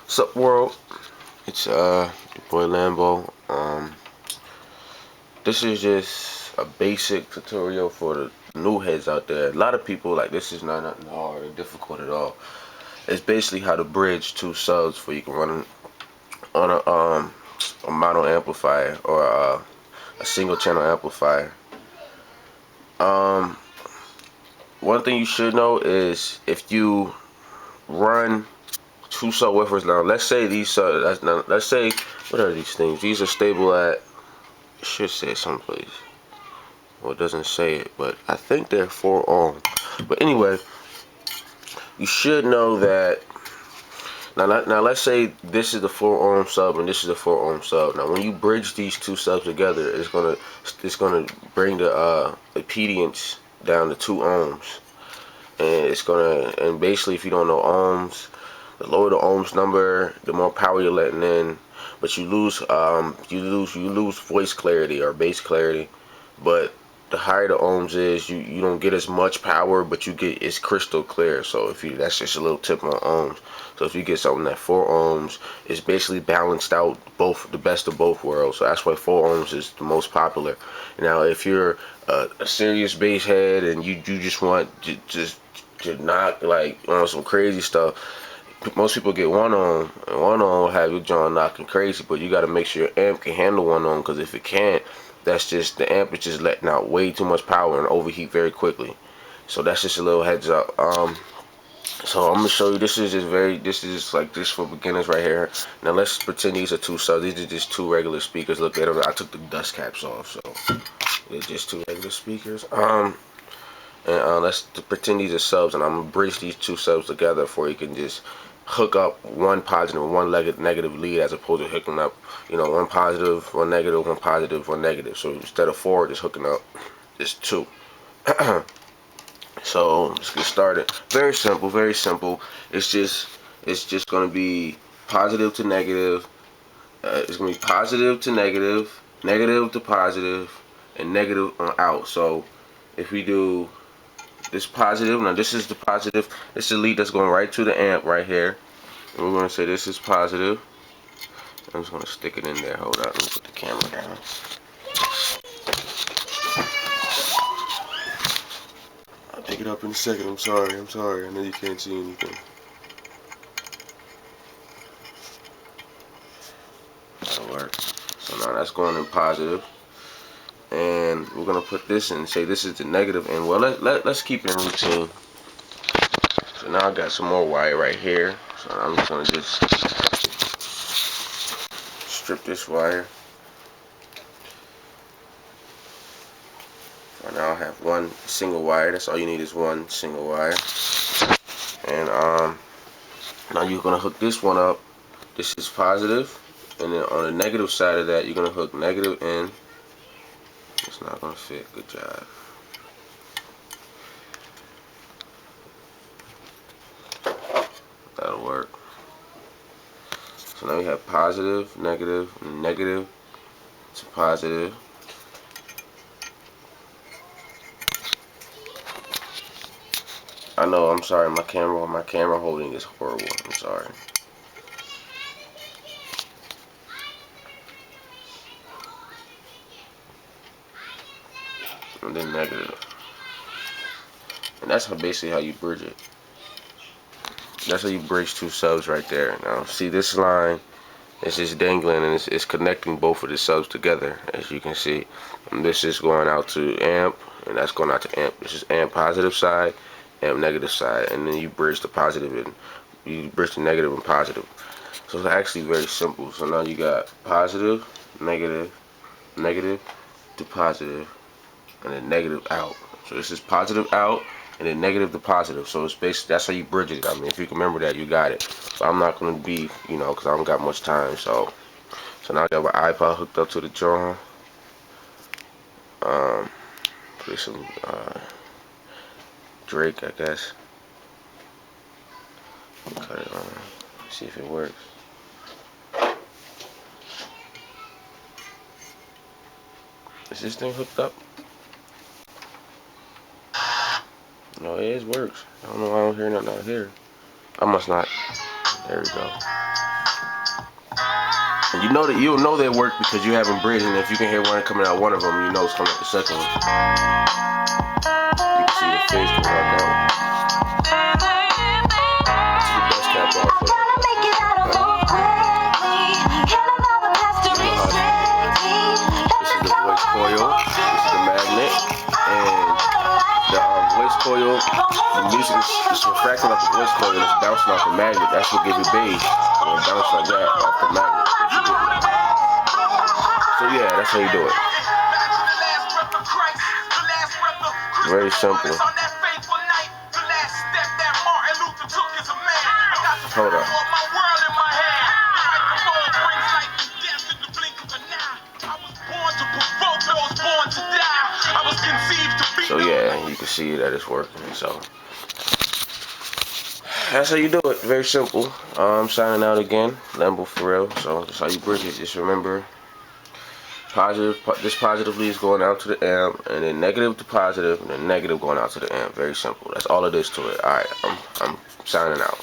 Sup world, it's your boy Lambo. This is just a basic tutorial for the new heads out there. A lot of people like this is not nothing hard or difficult at all. It's basically how to bridge two subs for you can run on a mono amplifier or a single channel amplifier. Um One thing you should know is if you run two subwoofers now, let's say these let's say, what are these things? These are stable at, it should say someplace. Well, it doesn't say it, but I think they're 4 ohm. But anyway, you should know that. Now let's say this is the 4 ohm sub and this is the 4 ohm sub. Now, when you bridge these two subs together, it's gonna bring the impedance down to 2 ohms, and and basically, if you don't know ohms, the lower the ohms number, the more power you're letting in, but you lose voice clarity or bass clarity. But the higher the ohms is, you don't get as much power, but it's crystal clear. So that's just a little tip on ohms. So if you get something at 4 ohms, it's basically balanced out the best of both worlds. So that's why 4 ohms is the most popular. Now, if you're a serious bass head and you just want to knock like on some crazy stuff, most people get 1 ohm, and 1 ohm will have your jaw knocking crazy, but you got to make sure your amp can handle 1 ohm, because if it can't, that's just the amp is just letting out way too much power and overheat very quickly. So that's just a little heads up. So I'm gonna show you. This is just like this for beginners right here. Now let's pretend these are two subs. These are just two regular speakers. Look at them. I took the dust caps off, so they're just two regular speakers. And let's pretend these are subs, and I'm gonna bridge these two subs together for you can just hook up one positive and one negative lead, as opposed to hooking up, one positive, one negative, one positive, one negative. So instead of 4, just hooking up just 2. So let's get started. Very simple, very simple. It's just gonna be positive to negative. It's gonna be positive to negative, negative to positive, and negative on out. So if we do this positive, now this is the positive. This is the lead that's going right to the amp right here. And we're gonna say this is positive. I'm just gonna stick it in there. Hold on, let me put the camera down. I'll pick it up in a second. I'm sorry. I know you can't see anything. That'll work. So now that's going in positive. And we're gonna put this in and say this is the negative end. Well, let's keep it in routine. So now I got some more wire right here. So I'm just gonna strip this wire. So now I have one single wire. That's all you need is one single wire. And now you're gonna hook this one up. This is positive, and then on the negative side of that, you're gonna hook negative in. It's not gonna fit. Good job. That'll work. So now we have positive, negative, negative to positive. I know, I'm sorry, my camera holding is horrible. I'm sorry. And then negative. And that's basically how you bridge it. That's how you bridge two subs right there. Now, see this line is just dangling, and it's connecting both of the subs together, as you can see. And this is going out to amp, and that's going out to amp. This is amp positive side, amp negative side, and then you bridge the positive and you bridge the negative and positive. So it's actually very simple. So now you got positive, negative, negative to positive, and then negative out. So this is positive out and then negative to positive. So it's basically, that's how you bridge it. I mean, if you can remember that, you got it. So I'm not going to be, because I don't got much time. So now I got my iPod hooked up to the drum. Play some Drake, I guess. Cut it on. See if it works. Is this thing hooked up? No, it works. I don't know why I don't hear nothing out here. I must not. There we go. And you'll know they work because you have them Brige, and if you can hear one coming out one of them, you know it's coming out the second one. You can see the face coming out that one. This is the best cap off. This is the voice coil. This is the magnet, and the voice coil. The music is refracting off the voice coil and it's bouncing off the magnet. That's what gives it bass. When it bounces like that off the magnet. So yeah, that's how you do it. Very simple. Hold up. So yeah, you can see that it's working. So that's how you do it. Very simple. I'm signing out again. Lambo4real. So that's how you bridge it. Just remember, this positively is going out to the amp, and then negative to positive, and then negative going out to the amp. Very simple. That's all it is to it. Alright, I'm signing out.